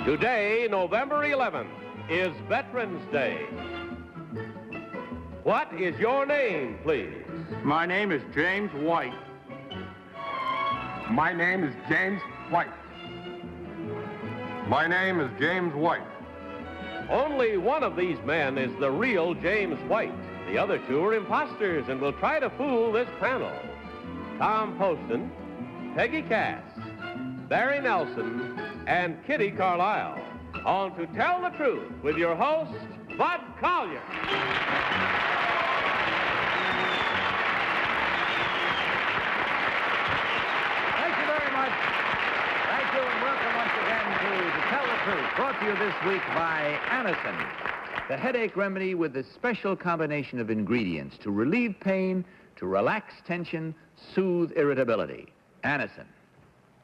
Today, November 11th, is Veterans Day. What is your name, please? My name is James White. My name is James White. My name is James White. Only one of these men is the real James White. The other two are imposters and will try to fool this panel. Tom Poston, Peggy Cass, Barry Nelson, and Kitty Carlisle. On To Tell the Truth with your host, Bud Collier. Thank you very much. Thank you, and welcome once again to Tell the Truth, brought to you this week by Anacin, the headache remedy with the special combination of ingredients to relieve pain, to relax tension, soothe irritability. Anacin.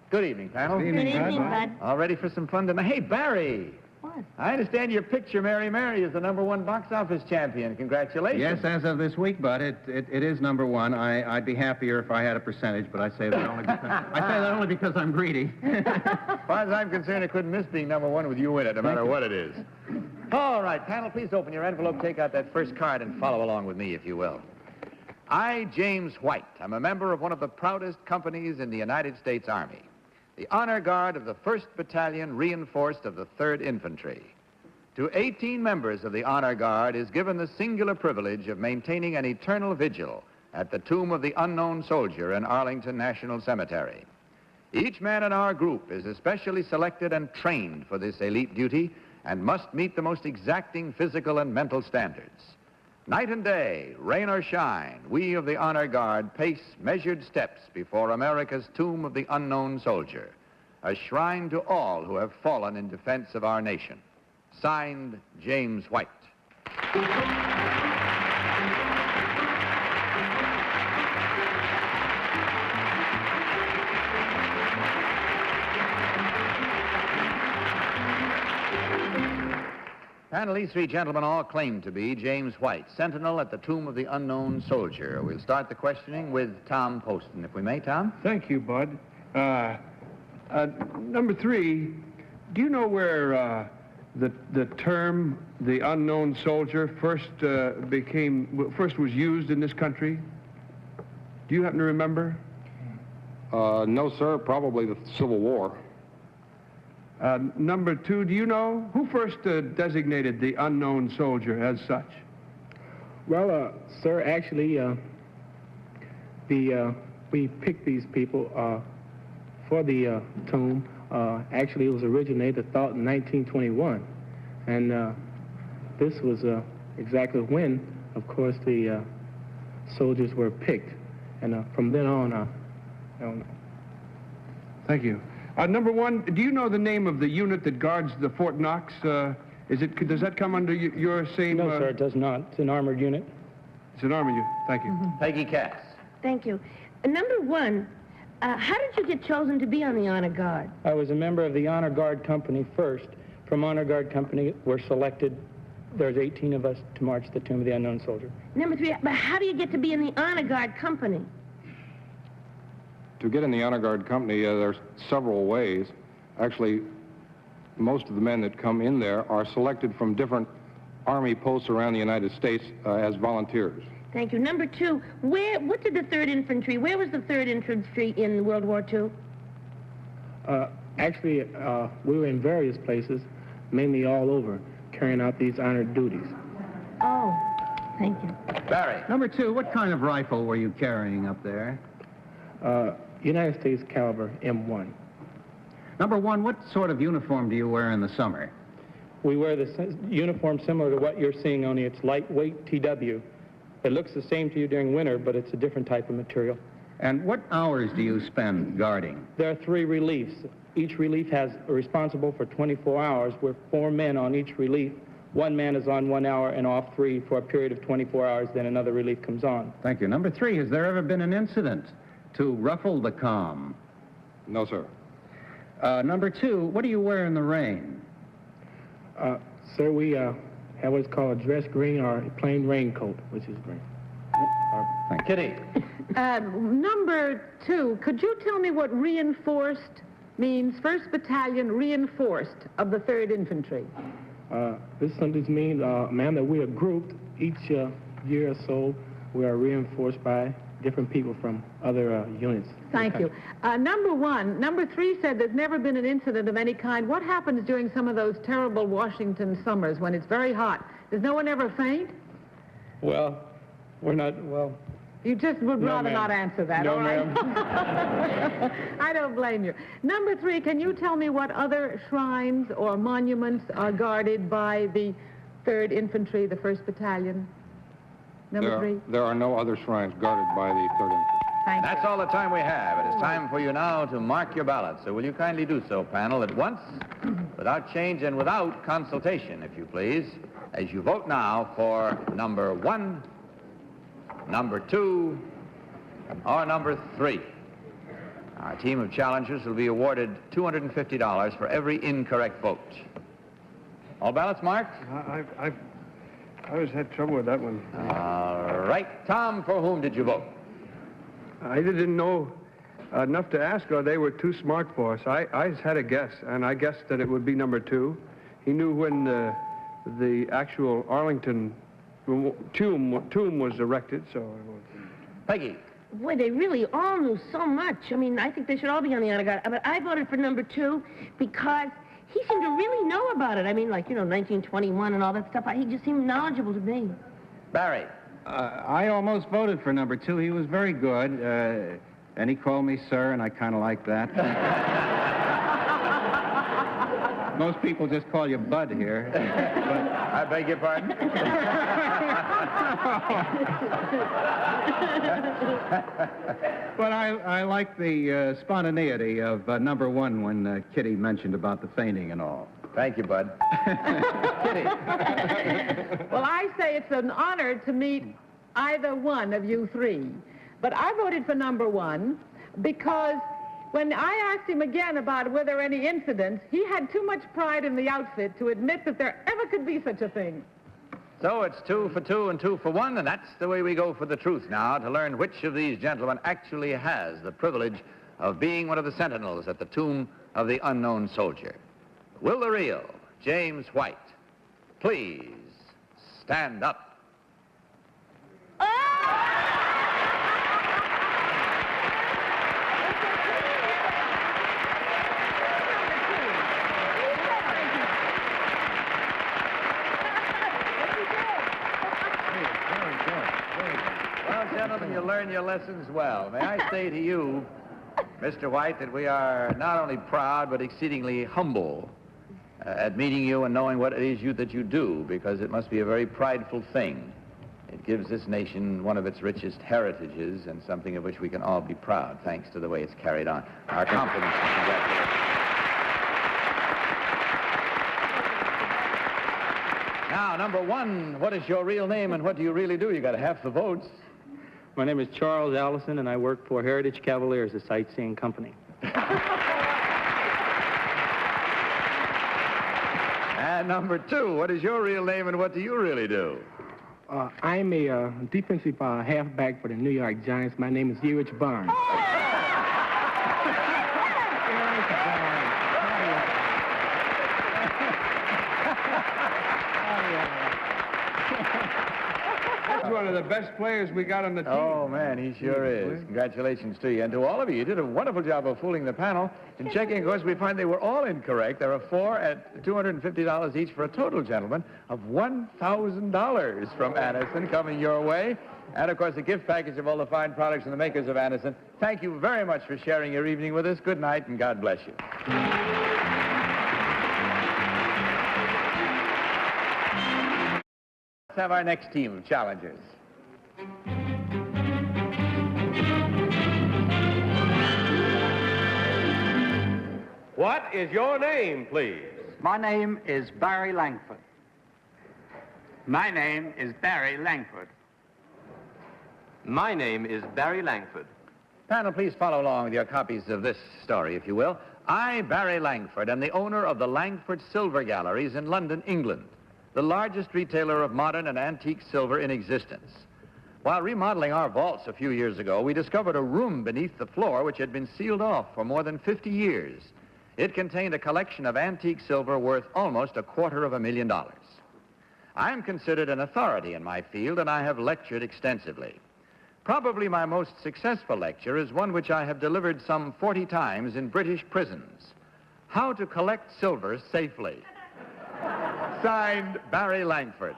Good evening, panel. Good evening, Bud. All ready for some fun tonight? Hey, Barry. What? I understand your picture, Mary Mary, is the #1 box office champion. Congratulations. Yes, as of this week, Bud, it is #1. I'd be happier if I had a percentage, but I say that only because I'm greedy. As far as I'm concerned, it couldn't miss being #1 with you in it, no matter what it is. All right, panel, please open your envelope, take out that first card, and follow along with me, if you will. I, James White, am a member of one of the proudest companies in the United States Army, the Honor Guard of the 1st Battalion, reinforced of the 3rd Infantry. To 18 members of the Honor Guard is given the singular privilege of maintaining an eternal vigil at the tomb of the unknown soldier in Arlington National Cemetery. Each man in our group is especially selected and trained for this elite duty and must meet the most exacting physical and mental standards. Night and day, rain or shine, we of the Honor Guard pace measured steps before America's tomb of the unknown soldier, a shrine to all who have fallen in defense of our nation. Signed, James White. Panel, these three gentlemen all claim to be James White, Sentinel at the tomb of the unknown soldier. We'll start the questioning with Tom Poston, if we may. Tom? Thank you, Bud. Number 3, do you know where the term the unknown soldier first was used in this country? Do you happen to remember? No, sir. Probably the Civil War. Number 2, do you know who first designated the unknown soldier as such? Well, sir, actually, we picked these people for the tomb. Actually, it was originated, thought, in 1921. And this was exactly when, of course, the soldiers were picked. And from then on, I don't know. Thank you. Number 1, do you know the name of the unit that guards the Fort Knox? Does that come under your same... No, sir, it does not. It's an armored unit. It's an armored unit. Thank you. Peggy Cass. Thank you. Number 1, how did you get chosen to be on the Honor Guard? I was a member of the Honor Guard Company first. From Honor Guard Company, we're selected. There's 18 of us to march to the tomb of the unknown soldier. Number 3, but how do you get to be in the Honor Guard Company? To get in the Honor Guard Company, there's several ways. Actually, most of the men that come in there are selected from different Army posts around the United States as volunteers. Thank you. Number 2, what did the 3rd Infantry, where was the 3rd Infantry in World War II? Actually, we were in various places, mainly all over, carrying out these honored duties. Oh, thank you. Barry. Number 2, what kind of rifle were you carrying up there? United States caliber M1. Number 1, what sort of uniform do you wear in the summer? We wear the uniform similar to what you're seeing, only it's lightweight TW. It looks the same to you during winter, but it's a different type of material. And what hours do you spend guarding? There are 3 reliefs. Each relief has responsible for 24 hours. We're 4 men on each relief. 1 man is on 1 hour and off 3 for a period of 24 hours, then another relief comes on. Thank you. Number 3, has there ever been an incident to ruffle the calm? No, sir. Number 2, what do you wear in the rain? Sir, we have what's called a dress green or a plain raincoat, which is green. Thank you. Kitty. Number 2, could you tell me what reinforced means? 1st Battalion reinforced of the 3rd Infantry. This simply means, ma'am, that we are grouped each year or so. We are reinforced by different people from other units. Thank you. Number 3 said there's never been an incident of any kind. What happens during some of those terrible Washington summers when it's very hot? Does no one ever faint? Well, we're not, well... You just would rather ma'am. not answer that, No, all right? ma'am. I don't blame you. Number 3, can you tell me what other shrines or monuments are guarded by the 3rd Infantry, the 1st Battalion? Number 3? There are no other shrines guarded by the 3rd Infantry. Thank you. That's all the time we have. It is time for you now to mark your ballots. So will you kindly do so, panel, at once, without change and without consultation, if you please, as you vote now for number 1, number 2, or number 3. Our team of challengers will be awarded $250 for every incorrect vote. All ballots marked? I always had trouble with that one. All right. Tom, for whom did you vote? I didn't know enough to ask, or they were too smart for us. I just had a guess, and I guessed that it would be number 2. He knew when the actual Arlington tomb was erected, so... Peggy. Boy, they really all knew so much. I mean, I think they should all be on the honor guard. But I voted for number 2 because he seemed to really know about it. I mean, like, 1921 and all that stuff. He just seemed knowledgeable to me. Barry. I almost voted for number 2. He was very good, and he called me sir, and I kind of like that. Most people just call you Bud here. I beg your pardon? But I like the spontaneity of number 1 when Kitty mentioned about the fainting and all. Thank you, Bud. Kitty. Well, I say it's an honor to meet either one of you 3. But I voted for number 1 because when I asked him again about were there any incidents, he had too much pride in the outfit to admit that there ever could be such a thing. So it's 2 for 2 and 2 for 1, and that's the way we go for the truth now, to learn which of these gentlemen actually has the privilege of being one of the sentinels at the tomb of the unknown soldier. Will the real James White please stand up? Well, gentlemen, you learn your lessons well. May I say to you, Mr. White, that we are not only proud but exceedingly humble at meeting you and knowing what it is that you do, because it must be a very prideful thing. It gives this nation one of its richest heritages and something of which we can all be proud, thanks to the way it's carried on. Our compliments and congratulations. Now, number 1, what is your real name and what do you really do? You got half the votes. My name is Charles Allison, and I work for Heritage Cavaliers, a sightseeing company. And number 2, what is your real name and what do you really do? I'm a defensive halfback for the New York Giants. My name is Erich Barnes. He's one of the best players we got on the team. Oh, man, he sure is. Congratulations to you. And to all of you, you did a wonderful job of fooling the panel. In checking, of course, we find they were all incorrect. There are 4 at $250 each for a total, gentlemen, of $1,000 from Addison coming your way. And, of course, a gift package of all the fine products from the makers of Addison. Thank you very much for sharing your evening with us. Good night, and God bless you. Let's have our next team of challengers. What is your name, please? My name is Barry Langford. My name is Barry Langford. My name is Barry Langford. Panel, please follow along with your copies of this story, if you will. I, Barry Langford, am the owner of the Langford Silver Galleries in London, England, the largest retailer of modern and antique silver in existence. While remodeling our vaults a few years ago, we discovered a room beneath the floor which had been sealed off for more than 50 years. It contained a collection of antique silver worth almost $250,000. I am considered an authority in my field, and I have lectured extensively. Probably my most successful lecture is one which I have delivered some 40 times in British prisons. How to collect silver safely. Signed, Barry Langford.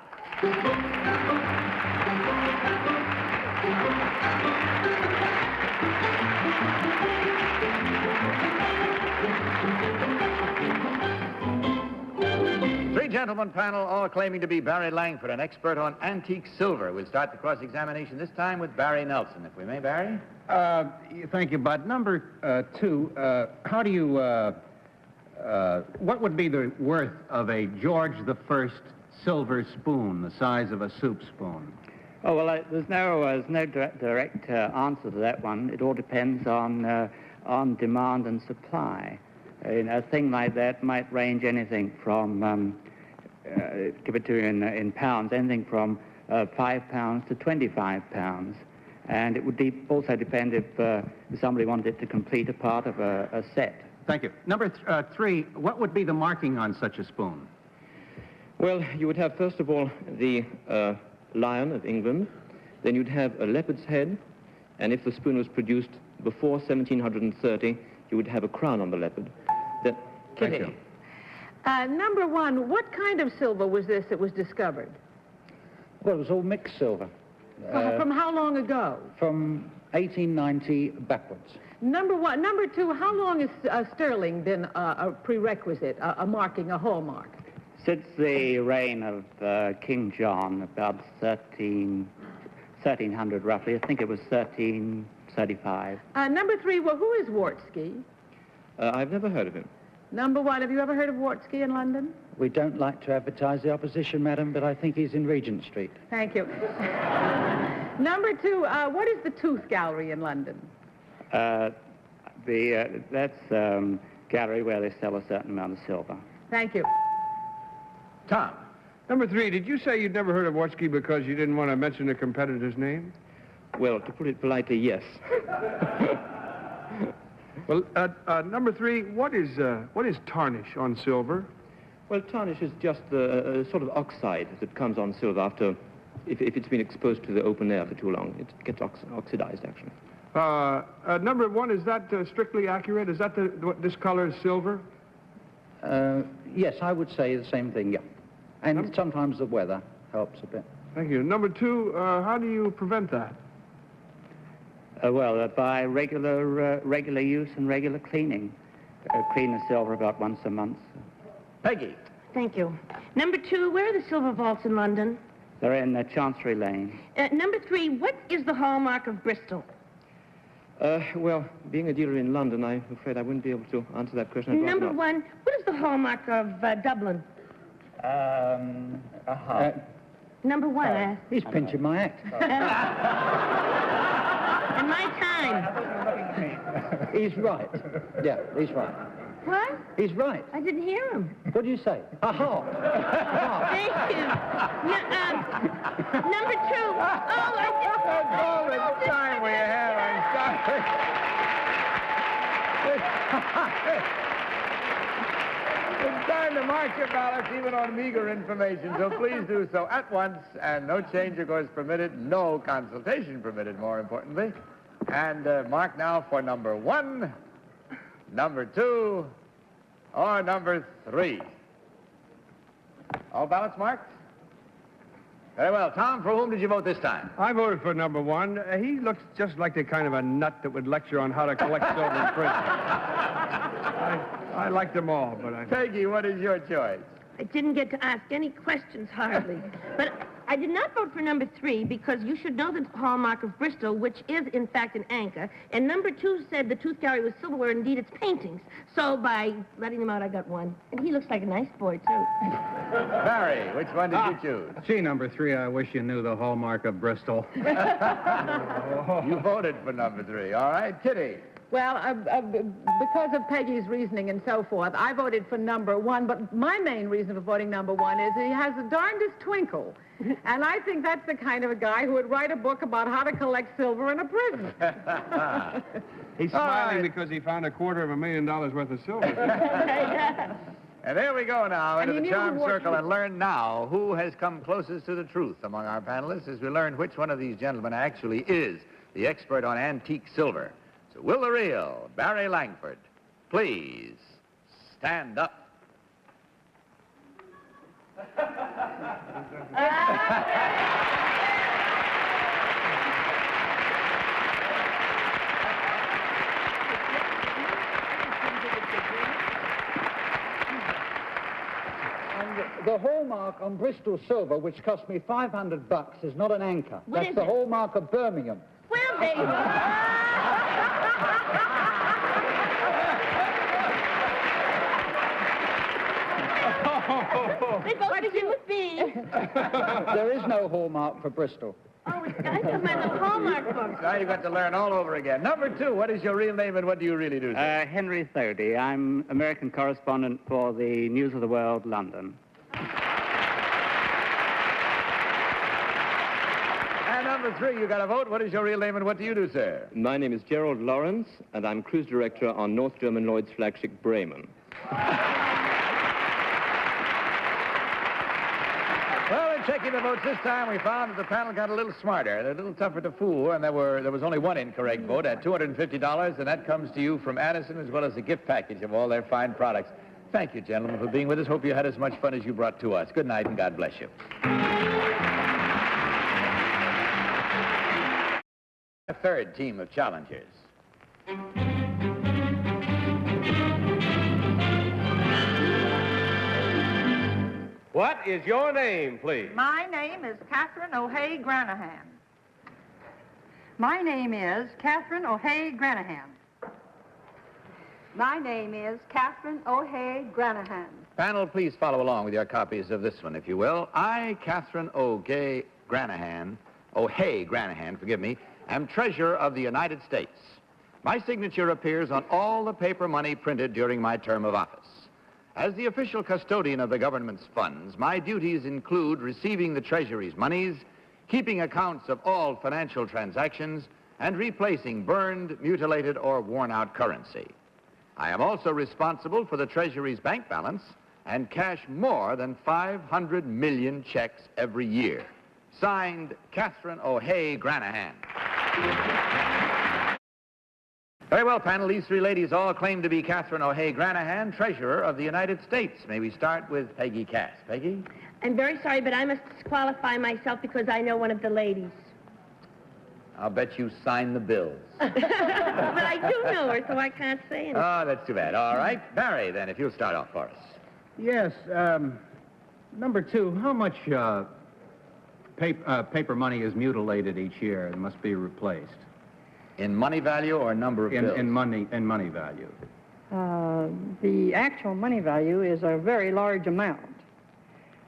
Three-gentleman panel, all claiming to be Barry Langford, an expert on antique silver. We'll start the cross-examination this time with Barry Nelson, if we may, Barry. Thank you, Bud. Number 2, how do you, what would be the worth of a George I silver spoon, the size of a soup spoon? Oh, well, there's no direct answer to that one. It all depends on demand and supply. A thing like that might range anything from, give it to you in pounds, anything from £5 to £25. And it would also depend if somebody wanted to complete a part of a set. Thank you. Number 3, what would be the marking on such a spoon? Well, you would have, first of all, the lion of England. Then you'd have a leopard's head. And if the spoon was produced before 1730, you would have a crown on the leopard. Then, Kitty. Thank you. Number 1, what kind of silver was this that was discovered? Well, it was all mixed silver. From how long ago? From 1890 backwards. Number 1. Number 2, how long has sterling been a prerequisite, a marking, a hallmark? Since the reign of King John, about 1300 roughly. I think it was 1335. Number 3, well, who is Wartski? I've never heard of him. Number 1, have you ever heard of Wartski in London? We don't like to advertise the opposition, madam, but I think he's in Regent Street. Thank you. Number 2, what is the Tooth Gallery in London? That's gallery where they sell a certain amount of silver. Thank you. Tom. Number 3, did you say you'd never heard of Wartski because you didn't want to mention a competitor's name? Well, to put it politely, yes. Well, number 3, what is tarnish on silver? Well, tarnish is just a sort of oxide that comes on silver after, if it's been exposed to the open air for too long. It gets oxidized, actually. Number 1, is that strictly accurate? Is that this color is silver? Yes, I would say the same thing, yeah. And sometimes the weather helps a bit. Thank you. Number 2, how do you prevent that? By regular use and regular cleaning. Clean the silver about once a month. Peggy. Thank you. Number 2, where are the silver vaults in London? They're in Chancery Lane. Number 3, what is the hallmark of Bristol? Well, being a dealer in London, I'm afraid I wouldn't be able to answer that question. Number 1, what is the hallmark of Dublin? Number 1, He's pinching my act. And my time. He's right. Yeah, he's right. What? He's right. I didn't hear him. What do you say? Aha! Thank you. Number 2. Oh, I didn't. That's all the time we have. I'm sorry. It's time to mark your ballots, even on meager information, so please do so at once, and no change, of course, permitted, no consultation permitted, more importantly. And mark now for number 1, number 2, or number 3. All ballots marked? Very well. Tom, for whom did you vote this time? I voted for number 1. He looks just like the kind of a nut that would lecture on how to collect silver in prison. I like them all, but Peggy, what is your choice? I didn't get to ask any questions, hardly. But I did not vote for number 3 because you should know the hallmark of Bristol, which is, in fact, an anchor. And number 2 said the Tooth Gallery was silverware, indeed it's paintings. So by letting him out, I got 1. And he looks like a nice boy, too. Barry, which one did you choose? Gee, number 3, I wish you knew the hallmark of Bristol. You voted for number 3. All right, Kitty. Well, because of Peggy's reasoning and so forth, I voted for number 1, but my main reason for voting number 1 is he has the darndest twinkle. And I think that's the kind of a guy who would write a book about how to collect silver in a prison. He's smiling because he found $250,000 worth of silver. And there we go now into the charm circle he- and learn now who has come closest to the truth among our panelists as we learn which one of these gentlemen actually is the expert on antique silver. So will the real Barry Langford please stand up? The hallmark on Bristol silver, which cost me $500, is not an anchor. What That's is the it? hallmark of Birmingham. Well, there you They both begin with B. There is no hallmark for Bristol. Oh, I just meant the Hallmark book. Now you've got to learn all over again. Number 2, what is your real name and what do you really do, sir? Henry Thodey. I'm American correspondent for the News of the World, London. And number 3, you got to vote. What is your real name and what do you do, sir? My name is Gerald Lawrence, and I'm cruise director on North German Lloyd's flagship Bremen. Well, in checking the votes this time, we found that the panel got a little smarter. They're a little tougher to fool, and there was only one incorrect vote at $250, and that comes to you from Addison as well as a gift package of all their fine products. Thank you, gentlemen, for being with us. Hope you had as much fun as you brought to us. Good night, and God bless you. A third team of challengers. What is your name, please? My name is Catherine O'Hay Granahan. My name is Catherine O'Hay Granahan. My name is Catherine O'Hay Granahan. Panel, please follow along with your copies of this one, if you will. I, Catherine O'Hay Granahan, forgive me, am Treasurer of the United States. My signature appears on all the paper money printed during my term of office. As the official custodian of the government's funds, my duties include receiving the Treasury's monies, keeping accounts of all financial transactions, and replacing burned, mutilated, or worn-out currency. I am also responsible for the Treasury's bank balance and cash more than 500 million checks every year. Signed, Catherine O'Hay Granahan. Very well, panel. These 3 ladies all claim to be Catherine O'Hay Granahan, Treasurer of the United States. May we start with Peggy Cass. Peggy? I'm very sorry, but I must disqualify myself because I know one of the ladies. I'll bet you signed the bills. But I do know her, so I can't say anything. Oh, that's too bad. All right. Barry, then, if you'll start off for us. Yes, number 2, how much paper money is mutilated each year and must be replaced? In money value or number of bills? In money value. The actual money value is a very large amount.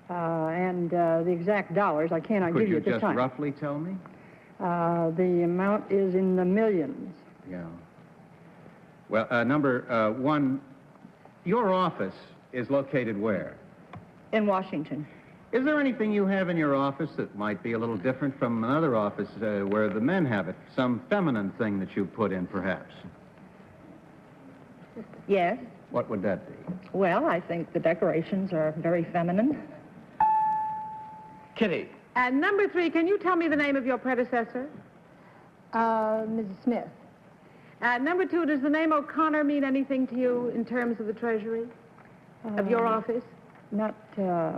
And the exact dollars I cannot give you at this time. Could you just roughly tell me? The amount is in the millions. Yeah. Well, number 1, your office is located where? In Washington. Is there anything you have in your office that might be a little different from another office where the men have it? Some feminine thing that you put in, perhaps? Yes. What would that be? Well, I think the decorations are very feminine. Kitty. And number 3, can you tell me the name of your predecessor? Mrs. Smith. Number 2, does the name O'Connor mean anything to you in terms of the Treasury, of your office? Not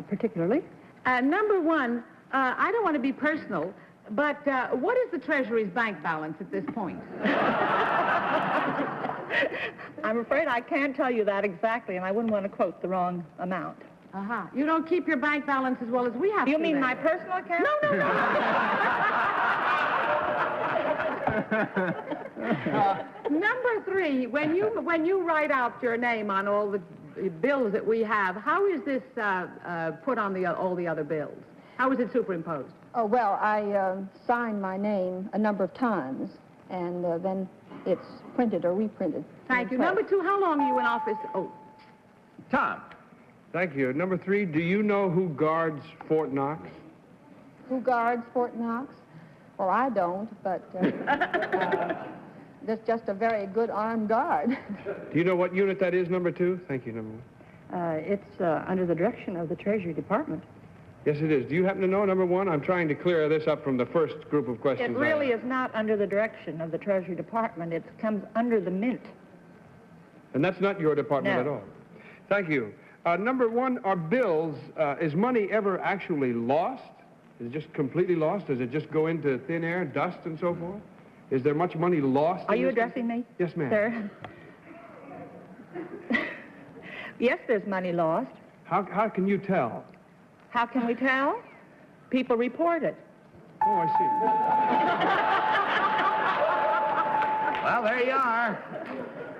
particularly. Number 1, I don't want to be personal, but what is the Treasury's bank balance at this point? I'm afraid I can't tell you that exactly, and I wouldn't want to quote the wrong amount. You don't keep your bank balance as well as we have. You mean my personal account? No. Number 3, when you write out your name on all the bills that we have, how is this put on all the other bills? How is it superimposed? Oh, well, I signed my name a number of times, and then it's printed or reprinted. Thank you. Number 2, how long are you in office? Oh, Tom. Thank you. Number 3, do you know who guards Fort Knox? Who guards Fort Knox? Well, I don't, but there's just a very good armed guard. Do you know what unit that is, number 2? Thank you, number 1. It's under the direction of the Treasury Department. Yes, it is. Do you happen to know, number 1? I'm trying to clear this up from the first group of questions. It really is not under the direction of the Treasury Department. It comes under the Mint. And that's not your department No. at all. Thank you. Number 1, are bills, is money ever actually lost? Is it just completely lost? Does it just go into thin air, dust, and so forth? Is there much money lost? Are you addressing me? Yes, ma'am. Sir? Yes, there's money lost. How can you tell? how can we tell? People report it. Oh, I see. Well, there you are.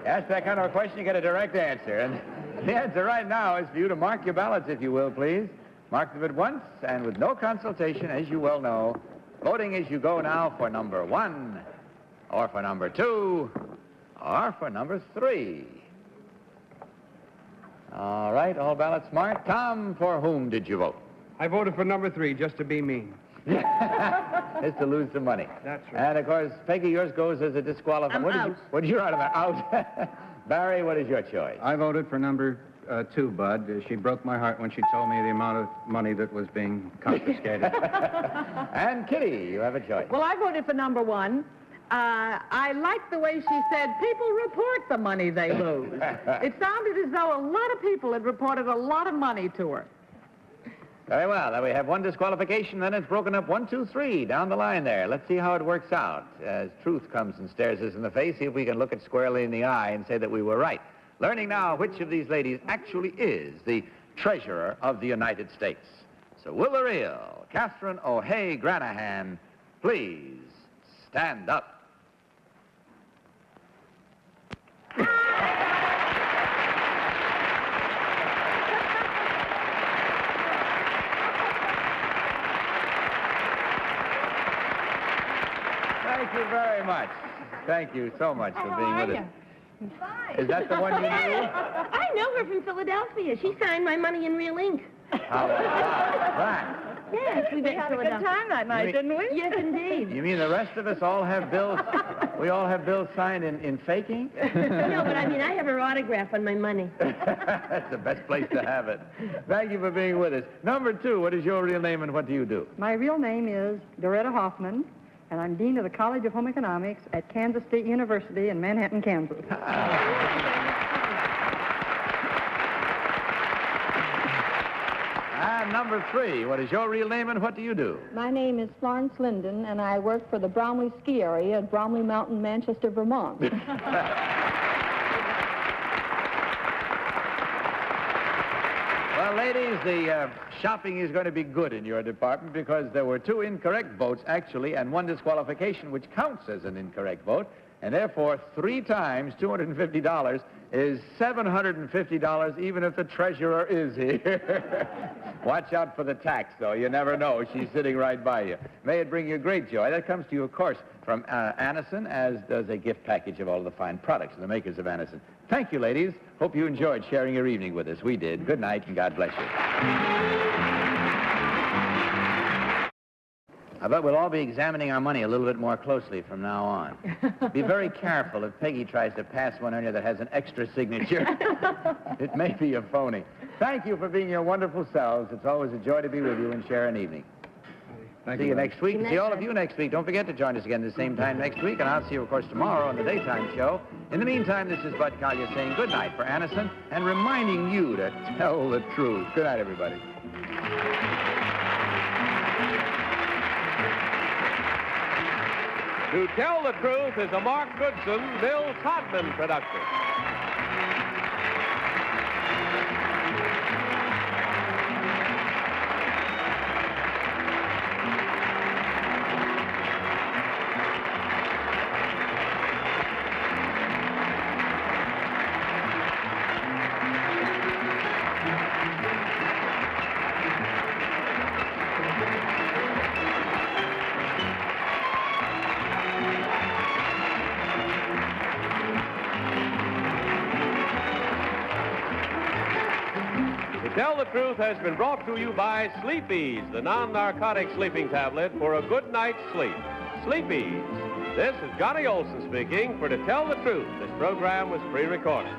Ask that kind of a question, you get a direct answer. And the answer right now is for you to mark your ballots, if you will, please. Mark them at once and with no consultation, as you well know. Voting as you go now for number 1, or for number 2, or for number 3. All right, all ballots marked. Tom, for whom did you vote? I voted for number 3, just to be mean. It's to lose some money. That's right. And, of course, Peggy, yours goes as a disqualified. I'm out. What did you out of there? Out. Barry, what is your choice? I voted for number 2, Bud. She broke my heart when she told me the amount of money that was being confiscated. And Kitty, you have a choice. Well, I voted for number 1. I liked the way she said people report the money they lose. It sounded as though a lot of people had reported a lot of money to her. Very well. Now we have one disqualification, then it's broken up 1, 2, 3 down the line there. Let's see how it works out. As truth comes and stares us in the face, see if we can look it squarely in the eye and say that we were right. Learning now which of these ladies actually is the treasurer of the United States. So will the real Catherine O'Hay Granahan please stand up? Thank you very much. Thank you so much for being with us. Is that the one you knew? I know her from Philadelphia. She signed my money in real ink. How about that? Yes, we We had a good time that night, didn't we? Yes, indeed. You mean the rest of us all have bills? We all have bills signed in fake ink? No, but I mean, I have her autograph on my money. That's the best place to have it. Thank you for being with us. Number 2, what is your real name and what do you do? My real name is Doretta Hoffman, and I'm Dean of the College of Home Economics at Kansas State University in Manhattan, Kansas. And number 3, what is your real name and what do you do? My name is Florence Linden, and I work for the Bromley Ski Area at Bromley Mountain, Manchester, Vermont. Well, ladies, the shopping is going to be good in your department because there were 2 incorrect votes, actually, and 1 disqualification, which counts as an incorrect vote. And therefore, 3 times $250 is $750, even if the treasurer is here. Watch out for the tax, though. You never know. She's sitting right by you. May it bring you great joy. That comes to you, of course, from Anison, as does a gift package of all the fine products of the makers of Anison. Thank you, ladies. Hope you enjoyed sharing your evening with us. We did. Good night, and God bless you. I bet we'll all be examining our money a little bit more closely from now on. Be very careful if Peggy tries to pass one on you that has an extra signature. It may be a phony. Thank you for being your wonderful selves. It's always a joy to be with you and share an evening. Thank See you you next week. See all of you next week. Don't forget to join us again the same time next week, and I'll see you, of course, tomorrow on the daytime show. In the meantime, this is Bud Collier saying good night for Anison and reminding you to tell the truth. Good night, everybody. To Tell the Truth is a Mark Goodson, Bill Todman production. Tell the Truth has been brought to you by Sleep-Ease, the non-narcotic sleeping tablet for a good night's sleep. Sleep-Ease. This is Johnny Olson speaking for To Tell the Truth. This program was pre-recorded.